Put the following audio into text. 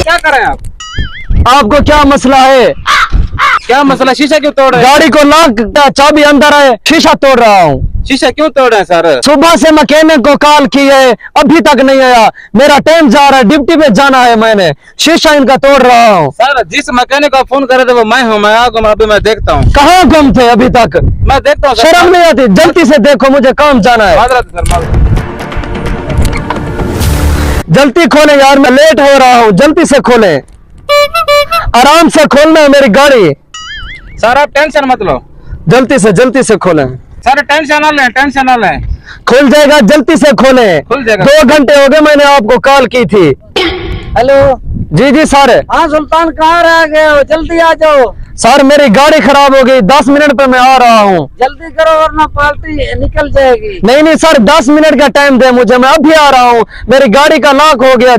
क्या करें आप? आपको क्या मसला है? क्या मसला? शीशा क्यों तोड़ रहे हैं? गाड़ी को लॉक, चाबी अंदर है, शीशा तोड़ रहा हूँ। शीशा क्यों तोड़ रहे हैं सर? सुबह से मैकेनिक को कॉल की है, अभी तक नहीं आया। मेरा टाइम जा रहा है, ड्यूटी पे जाना है, मैंने शीशा इनका तोड़ रहा हूँ। सर जिस मैकेनिक को फोन करे थे वो मैं हूँ, मैं अभी मैं देखता हूँ। कहाँ गुम थे अभी तक? मैं देखता हूँ। शर्म नहीं आती? जल्दी से देखो, मुझे काम जाना है। जल्दी खोले यार, मैं लेट हो रहा हूँ, जल्दी से खोले, आराम से खोलना है मेरी गाड़ी। सर आप टेंशन मत लो, जल्दी से खोले। सर टेंशन ना लें, टेंशन ना लें, खुल जाएगा, जल्दी से खोले। खुल जाएगा। 2 घंटे हो गए मैंने आपको कॉल की थी। हेलो। जी सर। हाँ सुल्तान, कहाँ रह गए हो? जल्दी आ जाओ। सर मेरी गाड़ी खराब हो गई, 10 मिनट पे मैं आ रहा हूँ। जल्दी करो वरना पार्टी निकल जाएगी। नहीं सर, 10 मिनट का टाइम दे मुझे, मैं अभी आ रहा हूँ। मेरी गाड़ी का लॉक हो गया।